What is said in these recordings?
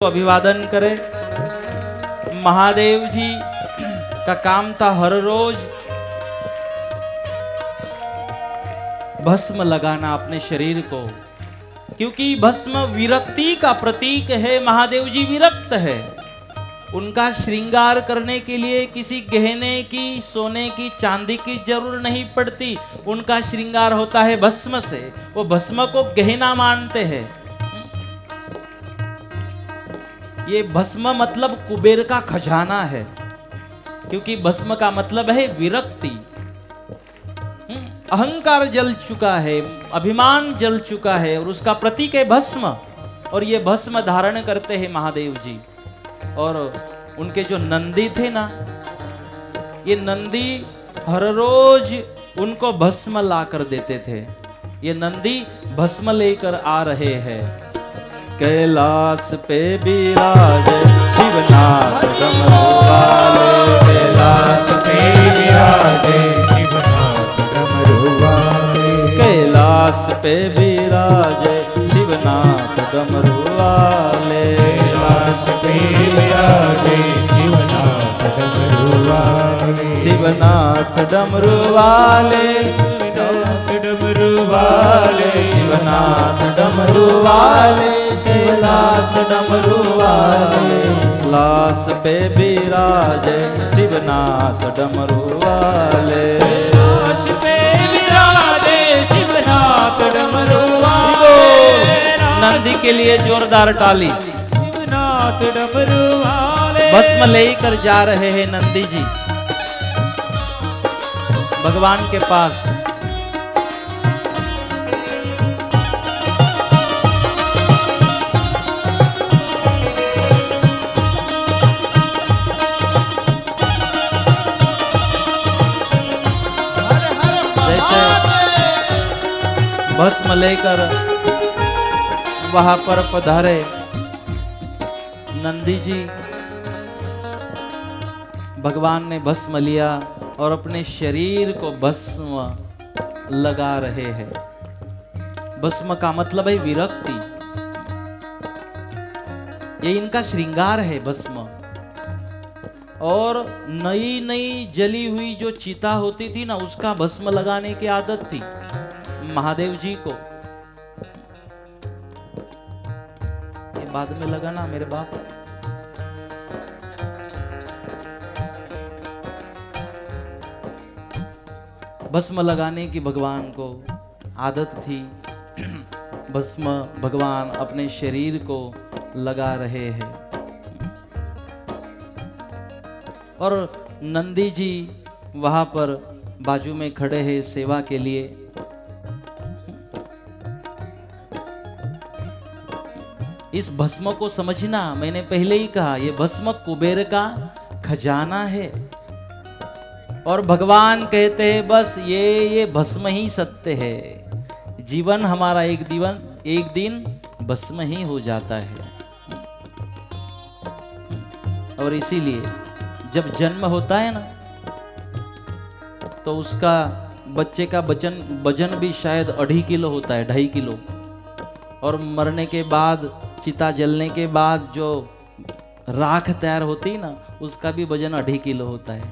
अभिवादन करे। महादेव जी का काम था हर रोज भस्म लगाना अपने शरीर को, क्योंकि भस्म विरक्ति का प्रतीक है। महादेव जी विरक्त है। उनका श्रृंगार करने के लिए किसी गहने की, सोने की, चांदी की जरूरत नहीं पड़ती। उनका श्रृंगार होता है भस्म से। वो भस्म को गहना मानते हैं। ये भस्म मतलब कुबेर का खजाना है, क्योंकि भस्म का मतलब है विरक्ति। अहंकार जल चुका है, अभिमान जल चुका है, और उसका प्रतीक है भस्म। और ये भस्म धारण करते हैं महादेव जी। और उनके जो नंदी थे ना, ये नंदी हर रोज उनको भस्म ला कर देते थे। ये नंदी भस्म लेकर आ रहे हैं। कैलाश पे विराज शिवनाथ डमरू वाले, कैलाश पे विराजे शिवनाथ डमरू वाले, कैलाश पे विराज शिवनाथ डमरू वाले, कैलाश पे विराजे शिवनाथ डमरू वाले, शिवनाथ डमरू वाले, शिवनाथ डमरू वाले, शिवनाथ डमरू वाले, शिवनाथ डमरू वाले, कैलाश पे विराज शिवनाथ डमरू वाले, कैलाश पे विराजे शिवनाथ डमरू वाले। नंदी के लिए जोरदार ताली। शिवनाथ डमरू वाले, भस्म लेकर जा रहे हैं नंदी जी भगवान के पास। भस्म लेकर वहां पर पधारे नंदी जी। भगवान ने भस्म लिया और अपने शरीर को भस्म लगा रहे हैं। भस्म का मतलब है विरक्ति। ये इनका श्रृंगार है भस्म। और नई नई जली हुई जो चिता होती थी ना, उसका भस्म लगाने की आदत थी महादेव जी को। ये बाद में लगाना मेरे बाप। भस्म लगाने की भगवान को आदत थी। भस्म भगवान अपने शरीर को लगा रहे हैं। और नंदी जी वहां पर बाजू में खड़े हैं सेवा के लिए। इस भस्म को समझना, मैंने पहले ही कहा, ये भस्म कुबेर का खजाना है। और भगवान कहते हैं बस ये भस्म ही सत्य है। जीवन हमारा एक दिन भस्म ही हो जाता है। और इसीलिए जब जन्म होता है ना, तो उसका बच्चे का वजन भी शायद 2.5 किलो होता है, 2.5 किलो। और मरने के बाद, चिता जलने के बाद जो राख तैयार होती है ना, उसका भी वजन 2.5 किलो होता है,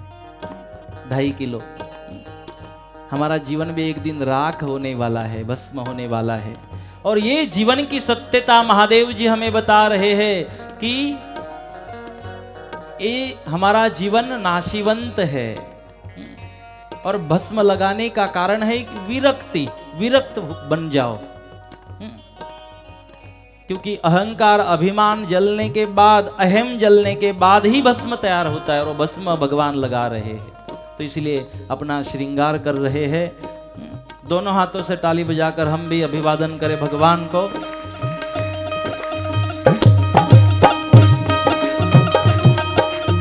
2.5 किलो। हमारा जीवन भी एक दिन राख होने वाला है, भस्म होने वाला है। और ये जीवन की सत्यता महादेव जी हमें बता रहे हैं कि ये हमारा जीवन नाशीवंत है। और भस्म लगाने का कारण है कि विरक्त बन जाओ। क्योंकि अहंकार, अभिमान जलने के बाद, अहम जलने के बाद ही भस्म तैयार होता है। और वो भस्म भगवान लगा रहे हैं, तो इसलिए अपना श्रृंगार कर रहे हैं। दोनों हाथों से ताली बजाकर हम भी अभिवादन करें भगवान को।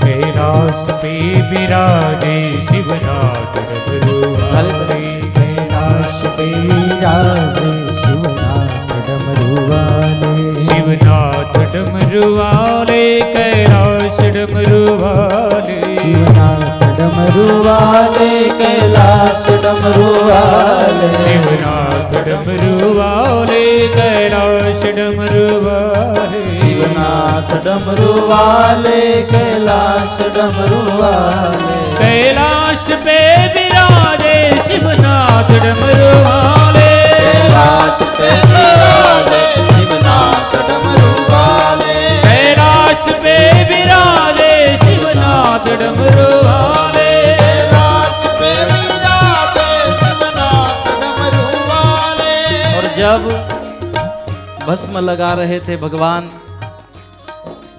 कैलाश पे विराजे शिवनाथ डमरू वाले, कैलाश पे विराजे शिवनाथ डमरू वाले, शिवनाथ डमरू वाले, कैलाश डमरू वाले, शिवनाथ डमरू वाले, कैलाश डमरू वाले, शिवनाथ डमरू वाले, कैलाश डमरू वाले, शिवनाथ डमरू वाले, कैलाश डमरू वाले। कैलाश पे विराजे शिवनाथ डमरू वाले, कैलाश पे विराजे शिवनाथ डमरू वाले। कैलाश पे विराजे शिवनाथ डमरू वाले, कैलाश पे विराजे शिवनाथ डमरू वाले। और जब भस्म लगा रहे थे भगवान,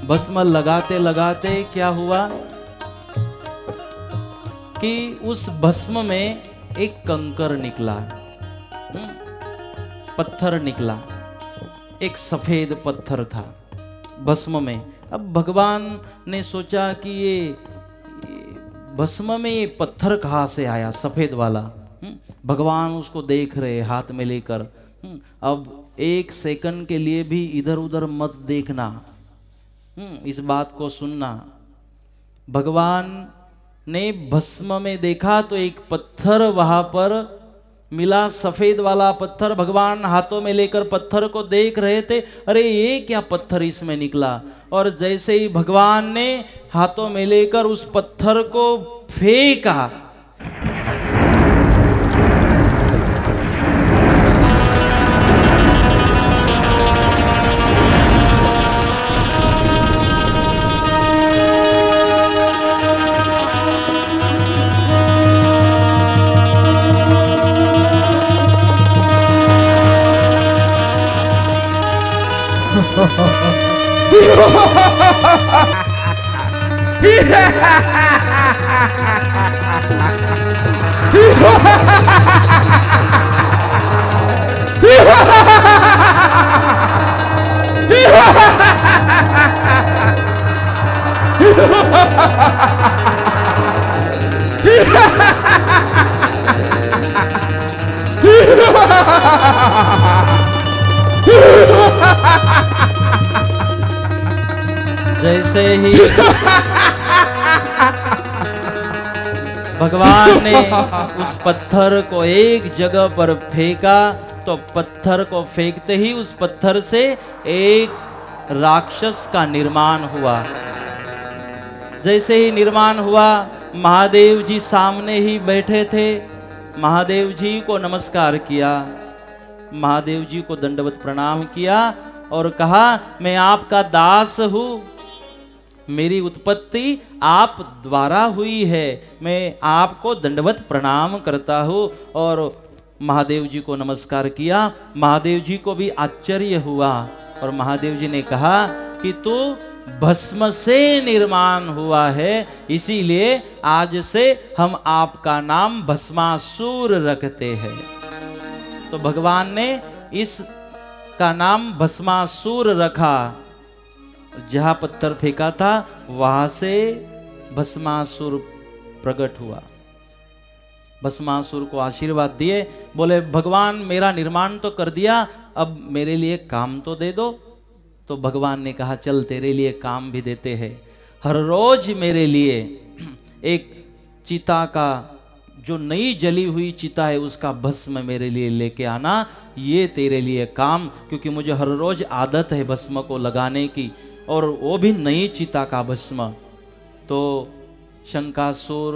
भस्म लगाते लगाते क्या हुआ कि उस भस्म में एक कंकर निकला, पत्थर निकला, एक सफेद पत्थर था भस्म में। अब भगवान ने सोचा कि ये भस्म में ये पत्थर कहाँ से आया, सफेद वाला। भगवान उसको देख रहे हाथ में लेकर। अब एक सेकंड के लिए भी इधर उधर मत देखना, इस बात को सुनना। भगवान ने भस्म में देखा तो एक पत्थर वहां पर मिला, सफेद वाला पत्थर। भगवान हाथों में लेकर पत्थर को देख रहे थे, अरे ये क्या पत्थर इसमें निकला। और जैसे ही भगवान ने हाथों में लेकर उस पत्थर को फेंका, जैसे ही भगवान ने उस पत्थर को एक जगह पर फेंका तो पत्थर को फेंकते ही उस पत्थर से एक राक्षस का निर्माण हुआ। जैसे ही निर्माण हुआ, महादेव जी सामने ही बैठे थे। महादेव जी को नमस्कार किया, महादेव जी को दंडवत प्रणाम किया और कहा, मैं आपका दास हूँ, मेरी उत्पत्ति आप द्वारा हुई है, मैं आपको दंडवत प्रणाम करता हूँ। और महादेव जी को नमस्कार किया। महादेव जी को भी आश्चर्य हुआ और महादेव जी ने कहा कि तू भस्म से निर्माण हुआ है, इसीलिए आज से हम आपका नाम भस्मासुर रखते हैं। तो भगवान ने इसका नाम भस्मासुर रखा। जहां पत्थर फेंका था वहां से भस्मासुर प्रकट हुआ। भस्मासुर को आशीर्वाद दिए, बोले भगवान मेरा निर्माण तो कर दिया, अब मेरे लिए काम तो दे दो। तो भगवान ने कहा चल तेरे लिए काम भी देते हैं। हर रोज मेरे लिए एक चिता का, जो नई जली हुई चिता है उसका भस्म मेरे लिए लेके आना, ये तेरे लिए काम, क्योंकि मुझे हर रोज आदत है भस्म को लगाने की, और वो भी नई चिता का भस्म। तो शंकासुर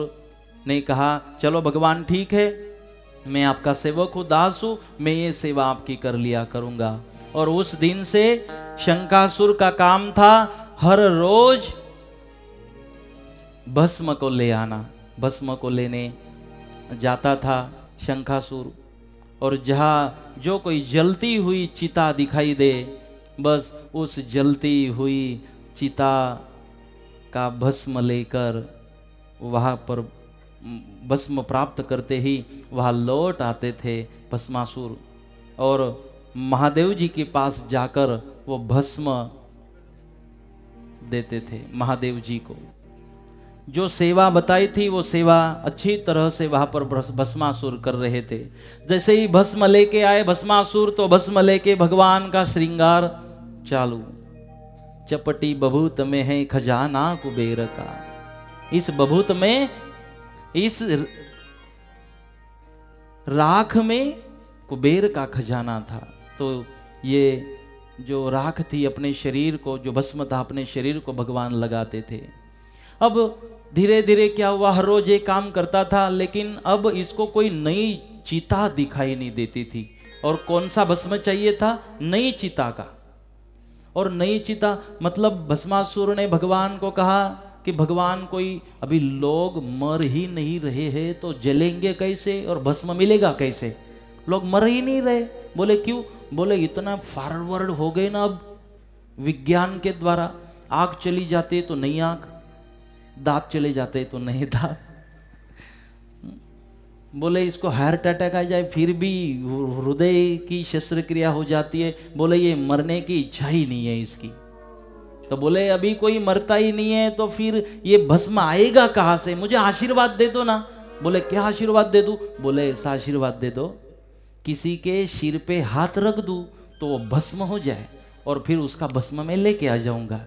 ने कहा चलो भगवान ठीक है, मैं आपका सेवक हूँ, दास हूँ, मैं ये सेवा आपकी कर लिया करूँगा। और उस दिन से शंकासुर का काम था हर रोज भस्म को ले आना। भस्म को लेने जाता था शंकासुर, और जहाँ जो कोई जलती हुई चिता दिखाई दे, बस उस जलती हुई चिता का भस्म लेकर वहाँ पर भस्म प्राप्त करते ही वहाँ लौट आते थे भस्मासुर, और महादेव जी के पास जाकर वो भस्म देते थे महादेव जी को। जो सेवा बताई थी वो सेवा अच्छी तरह से वहां पर भस्मासुर कर रहे थे। जैसे ही भस्म लेके आए भस्मासुर, तो भस्म लेके भगवान का श्रृंगार चालू। चपटी बभूत में है खजाना कुबेर का। इस बभूत में, इस राख में कुबेर का खजाना था। तो ये जो राख थी अपने शरीर को, जो भस्म था अपने शरीर को भगवान लगाते थे। अब धीरे धीरे क्या हुआ, हर रोज एक काम करता था, लेकिन अब इसको कोई नई चिता दिखाई नहीं देती थी। और कौन सा भस्म चाहिए था? नई चिता का। और नई चिता मतलब भस्मासुर ने भगवान को कहा कि भगवान, कोई अभी लोग मर ही नहीं रहे हैं तो जलेंगे कैसे और भस्म मिलेगा कैसे? लोग मर ही नहीं रहे। बोले क्यों? बोले इतना फॉरवर्ड हो गए ना अब विज्ञान के द्वारा, आग चली जाती तो नई आग, दांत चले जाते तो नए दांत। बोले इसको हार्ट अटैक आ जाए फिर भी हृदय की शस्त्रक्रिया हो जाती है। बोले ये मरने की इच्छा ही नहीं है इसकी। तो बोले अभी कोई मरता ही नहीं है तो फिर ये भस्म आएगा कहाँ से? मुझे आशीर्वाद दे दो ना। बोले क्या आशीर्वाद दे दूं? बोले ऐसा आशीर्वाद दे दो, किसी के सिर पे हाथ रख दूं तो वो भस्म हो जाए और फिर उसका भस्म मैं लेके आ जाऊंगा।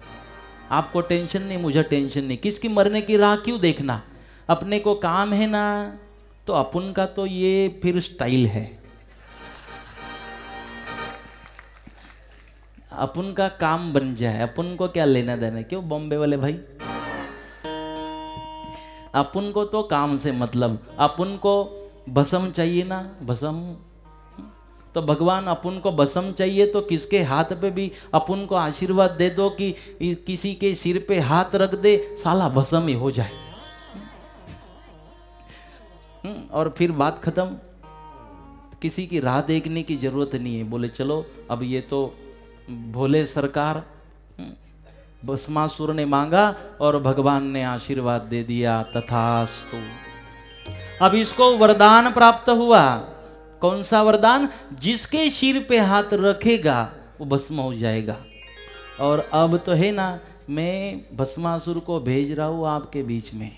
आपको टेंशन नहीं, मुझे टेंशन नहीं। किसकी मरने की राह क्यों देखना? अपने को काम है ना, तो अपन का तो ये फिर स्टाइल है। अपन का काम बन जाए, अपन को क्या लेना देना। क्यों बॉम्बे वाले भाई? अपन को तो काम से मतलब, अपन को भस्म चाहिए ना, भस्म। तो भगवान अपन को भस्म चाहिए तो किसके हाथ पे भी अपन को आशीर्वाद दे दो कि किसी के सिर पे हाथ रख दे, साला भस्म ही हो जाए। और फिर बात खत्म, किसी की राह देखने की जरूरत नहीं है। बोले चलो अब ये तो भोले सरकार, भस्मासुर ने मांगा और भगवान ने आशीर्वाद दे दिया, तथास्तु। अब इसको वरदान प्राप्त हुआ। कौन सा वरदान? जिसके सिर पे हाथ रखेगा वो भस्म हो जाएगा। और अब तो है ना, मैं भस्मासुर को भेज रहा हूं आपके बीच में।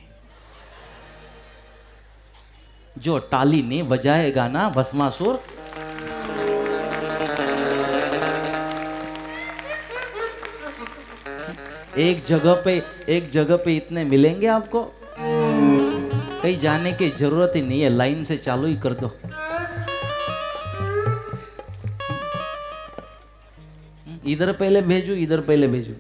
जो ताली नहीं बजाएगा ना भस्मासुर, एक जगह पे इतने मिलेंगे आपको, कहीं जाने की जरूरत ही नहीं है, लाइन से चालू ही कर दो। इधर पहले भेजू, इधर पहले भेजू,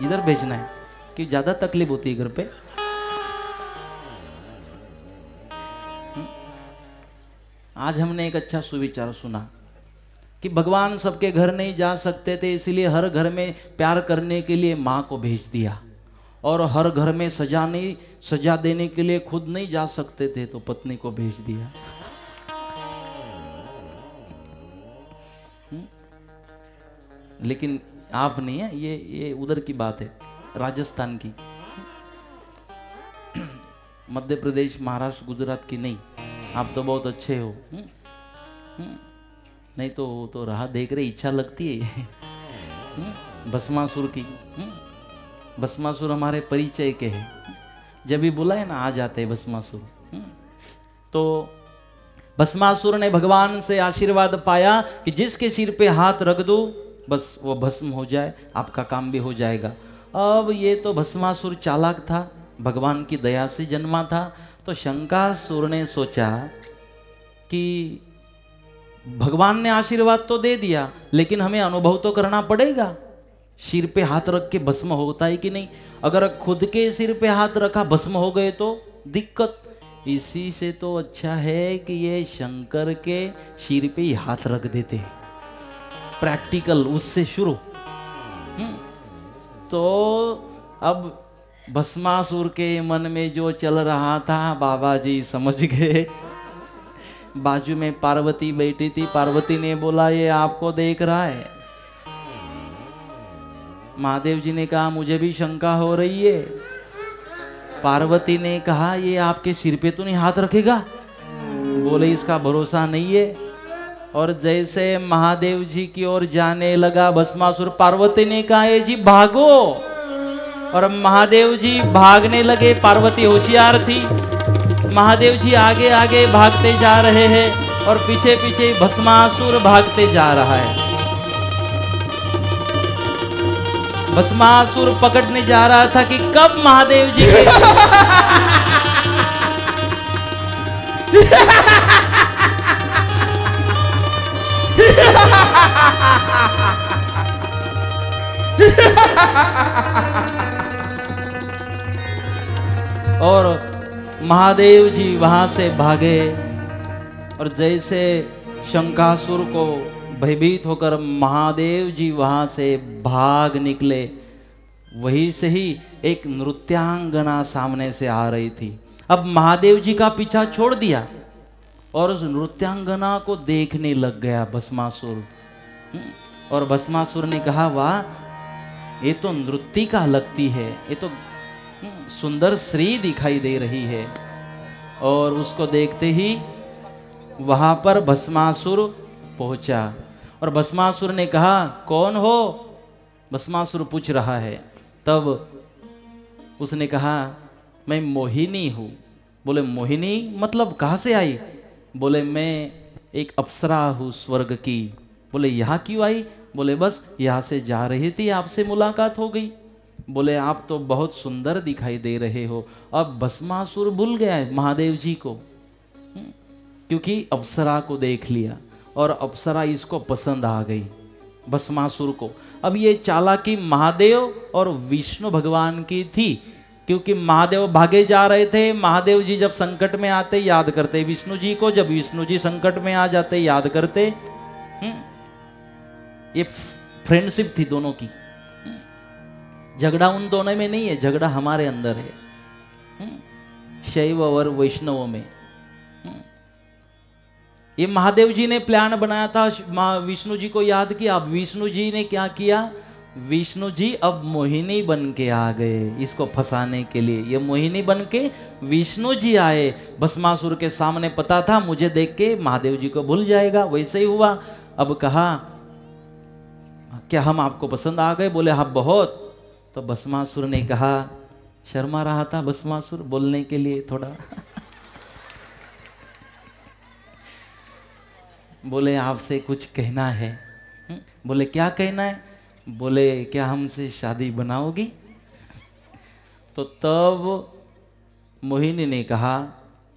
इधर भेजना है कि ज्यादा तकलीफ होती है घर पे। आज हमने एक अच्छा सुविचार सुना कि भगवान सबके घर नहीं जा सकते थे, इसलिए हर घर में प्यार करने के लिए माँ को भेज दिया। और हर घर में सजा देने के लिए खुद नहीं जा सकते थे तो पत्नी को भेज दिया। लेकिन आप नहीं है, ये उधर की बात है, राजस्थान की, मध्य प्रदेश, महाराष्ट्र, गुजरात की नहीं। आप तो बहुत अच्छे हो। नहीं तो राह देख रहे, इच्छा लगती है भस्मासुर की। भस्मासुर हमारे परिचय के हैं, जब भी बुलाए ना आ जाते हैं भस्मासुर। तो भस्मासुर ने भगवान से आशीर्वाद पाया कि जिसके सिर पे हाथ रख दो बस वो भस्म हो जाए, आपका काम भी हो जाएगा। अब ये तो भस्मासुर चालाक था, भगवान की दया से जन्मा था। तो शंकासुर ने सोचा कि भगवान ने आशीर्वाद तो दे दिया, लेकिन हमें अनुभव तो करना पड़ेगा, सिर पे हाथ रख के भस्म होता है कि नहीं। अगर खुद के सिर पे हाथ रखा भस्म हो गए तो दिक्कत। इसी से तो अच्छा है कि ये शंकर के सिर पे ही हाथ रख देते, प्रैक्टिकल उससे शुरू। तो अब भस्मासुर के मन में जो चल रहा था बाबा जी समझ गए। बाजू में पार्वती बैठी थी, पार्वती ने बोला ये आपको देख रहा है। महादेव जी ने कहा मुझे भी शंका हो रही है। पार्वती ने कहा ये आपके सिर पे तो नहीं हाथ रखेगा? बोले इसका भरोसा नहीं है। और जैसे महादेव जी की ओर जाने लगा भस्मासुर, पार्वती ने कहा ये जी भागो। और महादेव जी भागने लगे। पार्वती होशियार थी, महादेव जी आगे आगे भागते जा रहे हैं और पीछे पीछे भस्मासुर भागते जा रहा है। भस्मासुर पकड़ने जा रहा था कि कब महादेव जी के और महादेव जी वहां से भागे और जैसे शंकासुर को भयभीत होकर महादेव जी वहां से भाग निकले, वहीं से ही एक नृत्यांगना सामने से आ रही थी। अब महादेव जी का पीछा छोड़ दिया और उस नृत्यांगना को देखने लग गया भस्मासुर। और भस्मासुर ने कहा, वाह, ये तो नृत्यिका लगती है, ये तो सुंदर स्त्री दिखाई दे रही है। और उसको देखते ही वहां पर भस्मासुर पहुंचा और भस्मासुर ने कहा, कौन हो? भस्मासुर पूछ रहा है। तब उसने कहा, मैं मोहिनी हूं। बोले, मोहिनी मतलब कहां से आई? बोले, मैं एक अप्सरा हूं स्वर्ग की। बोले, यहाँ क्यों आई? बोले, बस यहाँ से जा रही थी, आपसे मुलाकात हो गई। बोले, आप तो बहुत सुंदर दिखाई दे रहे हो। अब भस्मासुर भूल गया है महादेव जी को, क्योंकि अप्सरा को देख लिया और अप्सरा इसको पसंद आ गई भस्मासुर को। अब ये चालाकी महादेव और विष्णु भगवान की थी, क्योंकि महादेव भागे जा रहे थे। महादेव जी जब संकट में आते याद करते विष्णु जी को, जब विष्णु जी संकट में आ जाते याद करते। ये फ्रेंडशिप थी दोनों की। झगड़ा उन दोनों में नहीं है, झगड़ा हमारे अंदर है, शैव और वैष्णव में। ये महादेव जी ने प्लान बनाया था, विष्णु जी को याद किया। अब विष्णु जी ने क्या किया? विष्णु जी अब मोहिनी बन के आ गए इसको फंसाने के लिए। ये मोहिनी बन के विष्णु जी आए भस्मासुर के सामने। पता था मुझे देख के महादेव जी को भूल जाएगा, वैसे ही हुआ। अब कहा, क्या हम आपको पसंद आ गए? बोले, हाँ बहुत। तो भस्मासुर ने कहा, शर्मा रहा था भस्मासुर बोलने के लिए थोड़ा। बोले, आपसे कुछ कहना है। बोले, क्या कहना है? बोले, क्या हमसे शादी बनाओगी? तो तब मोहिनी ने कहा,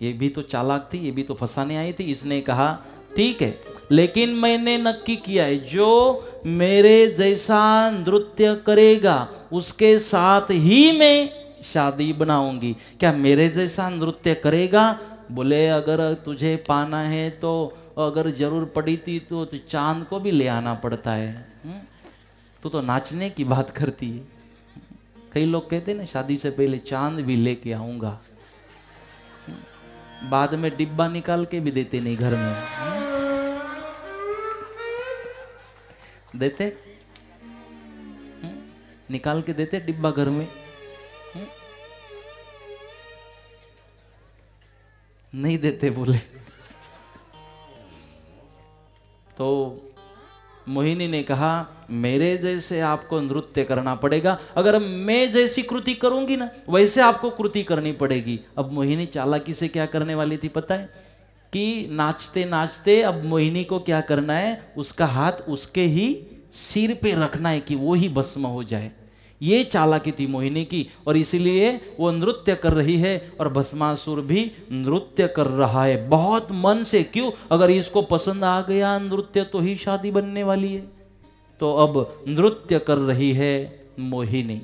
ये भी तो चालाक थी, ये भी तो फंसाने आई थी। इसने कहा, ठीक है, लेकिन मैंने नक्की किया है, जो मेरे जैसा नृत्य करेगा उसके साथ ही मैं शादी बनाऊंगी। क्या मेरे जैसा नृत्य करेगा? बोले, अगर तुझे पाना है तो अगर जरूर पड़ी थी तो चांद को भी ले आना पड़ता है। तो नाचने की बात करती है। कई लोग कहते हैं ना, शादी से पहले चांद भी लेके आऊंगा, बाद में डिब्बा निकाल के भी देते नहीं घर में। देते, निकाल के देते डिब्बा घर में, नहीं देते बोले। तो मोहिनी ने कहा, मेरे जैसे आपको नृत्य करना पड़ेगा। अगर मैं जैसी कृति करूंगी ना, वैसे आपको कृति करनी पड़ेगी। अब मोहिनी चालाकी से क्या करने वाली थी पता है? कि नाचते नाचते अब मोहिनी को क्या करना है, उसका हाथ उसके ही सिर पे रखना है कि वो ही भस्म हो जाए। ये चालाकी थी मोहिनी की, और इसीलिए वो नृत्य कर रही है और भस्मासुर भी नृत्य कर रहा है बहुत मन से। क्यों? अगर इसको पसंद आ गया नृत्य तो ही शादी बनने वाली है। तो अब नृत्य कर रही है मोहिनी।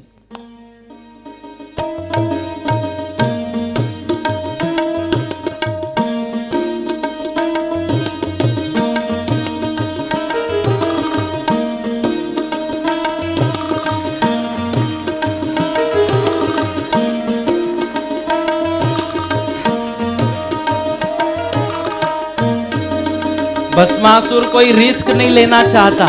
भस्मासुर कोई रिस्क नहीं लेना चाहता।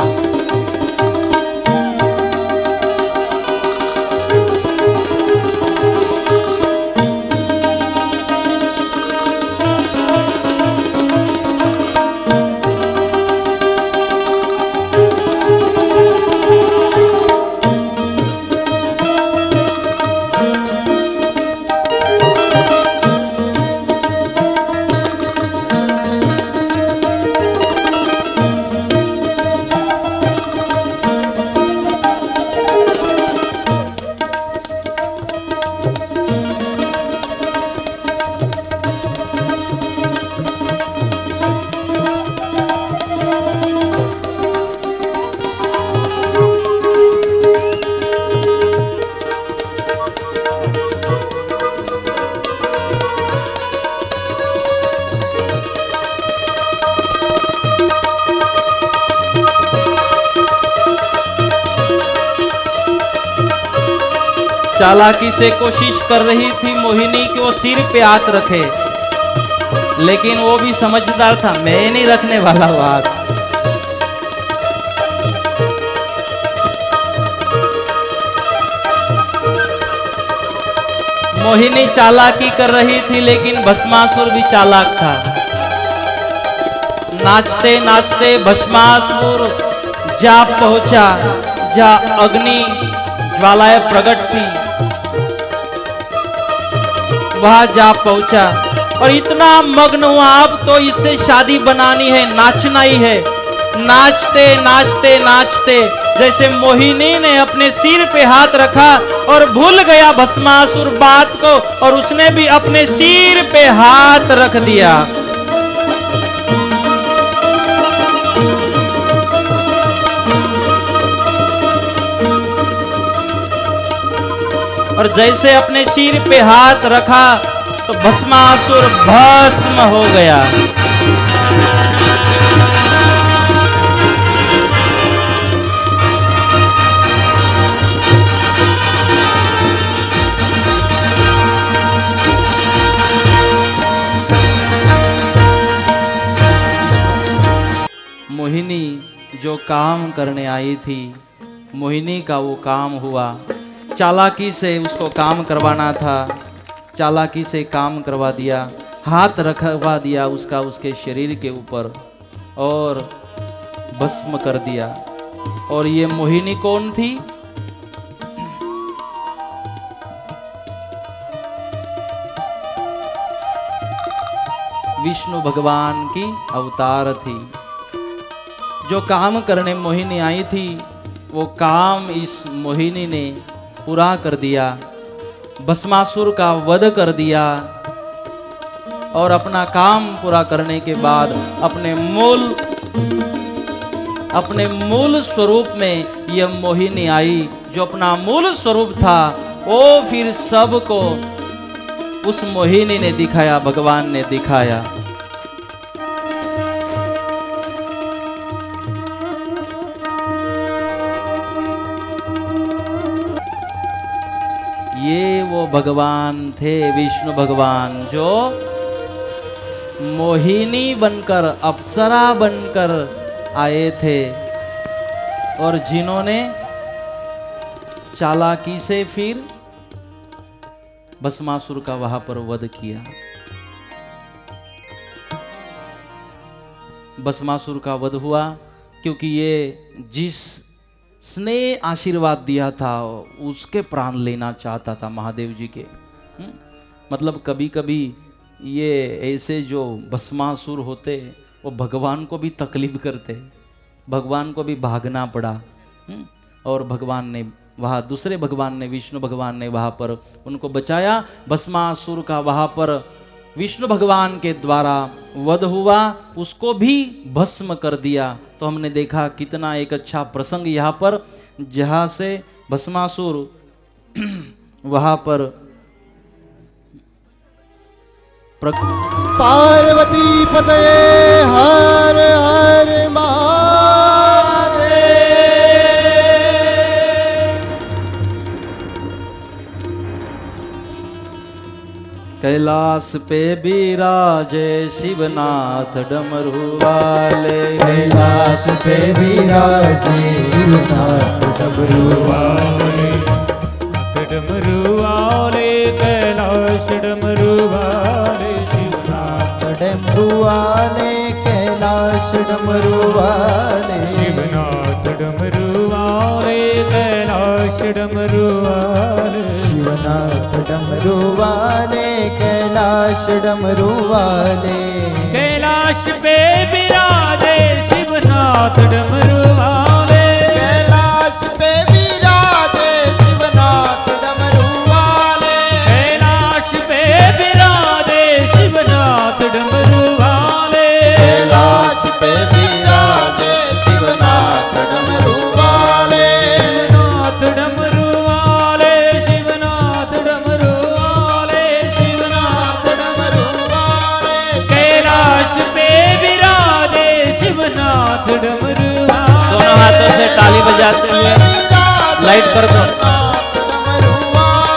चालाकी से कोशिश कर रही थी मोहिनी कि वो सिर पे हाथ रखे, लेकिन वो भी समझदार था, मैं नहीं रखने वाला वो हाथ। मोहिनी चालाकी कर रही थी, लेकिन भस्मासुर भी चालाक था। नाचते नाचते भस्मासुर जा पहुंचा जहाँ अग्नि ज्वालाएं प्रकट थी, वहां जा पहुंचा और इतना मग्न हुआ, अब तो इससे शादी बनानी है, नाचना ही है। नाचते नाचते नाचते जैसे मोहिनी ने अपने सिर पे हाथ रखा और भूल गया भस्मासुर बात को, और उसने भी अपने सिर पे हाथ रख दिया। और जैसे अपने सिर पे हाथ रखा तो भस्मासुर भस्म हो गया। मोहिनी जो काम करने आई थी, मोहिनी का वो काम हुआ। चालाकी से उसको काम करवाना था, चालाकी से काम करवा दिया, हाथ रखवा दिया उसका उसके शरीर के ऊपर और भस्म कर दिया। और ये मोहिनी कौन थी? विष्णु भगवान की अवतार थी। जो काम करने मोहिनी आई थी, वो काम इस मोहिनी ने पूरा कर दिया, भस्मासुर का वध कर दिया। और अपना काम पूरा करने के बाद अपने मूल स्वरूप में यह मोहिनी आई। जो अपना मूल स्वरूप था वो फिर सबको उस मोहिनी ने दिखाया, भगवान ने दिखाया। ये वो भगवान थे, विष्णु भगवान, जो मोहिनी बनकर, अप्सरा बनकर आए थे और जिन्होंने चालाकी से फिर भस्मासुर का वहां पर वध किया। भस्मासुर का वध हुआ क्योंकि ये जिसने आशीर्वाद दिया था उसके प्राण लेना चाहता था महादेव जी के। मतलब कभी कभी ये ऐसे जो भस्मासुर होते वो भगवान को भी तकलीफ करते, भगवान को भी भागना पड़ा। और भगवान ने वहाँ, दूसरे भगवान ने, विष्णु भगवान ने वहाँ पर उनको बचाया। भस्मासुर का वहाँ पर विष्णु भगवान के द्वारा वध हुआ, उसको भी भस्म कर दिया। तो हमने देखा कितना एक अच्छा प्रसंग यहाँ पर, जहाँ से भस्मासुर वहाँ पर पार्वती पतये हर हर महादेव। कैलाश पे विराजे शिवनाथ डमरू वाले, कैलाश पे विराजे शिवनाथ डमरू वाले, डमरू वाले कैलाश डमरू वाले, डमरू वाले कैलाश डमरू वाले, शिवनाथ डमरू वाले कैलाश डमरू वाले, शिवनाथ डमरू वाले कैलाश डमरू वाले। कैलाश पे विराजे शिवनाथ डमरू वाले, कैलाश पे विराजे शिवनाथ डमरू वाले, कैलाश पे विराजे शिवनाथ डमरू वाले, कैलाश पे विराजे शिवनाथ डमरू वाले, शिवनाथ डमरू वाले, शिवनाथ डमरू वाले, शिवनाथ डमरू वाले। कैलाश पे विराजे शिवनाथ डमरू वाले। दोनों हाथों से ताली बजाते हुए लाइट कर दो। डमरू वाले,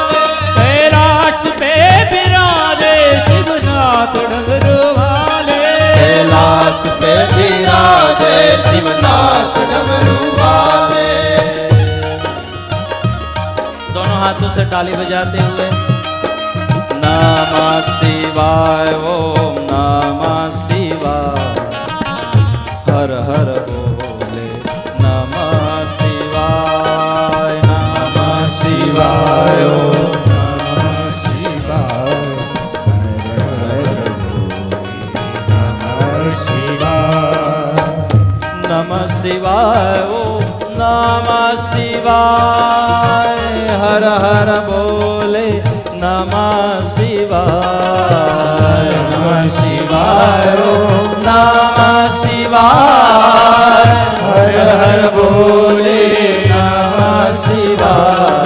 शिवनाथ डमरू वाले। दोनों हाथों से ताली बजाते हुए नमः शिवाय ओम नमः शिवाय हर हर बोले नमः शिवाय नमः शिवाय ओम नमः शिवाय नमः शिवाय ओम नमः शिवाय हर हर बोले नमः शिवाय नमः शिवाय ओम नमः शिवाय हर हर बोले नमः शिवाय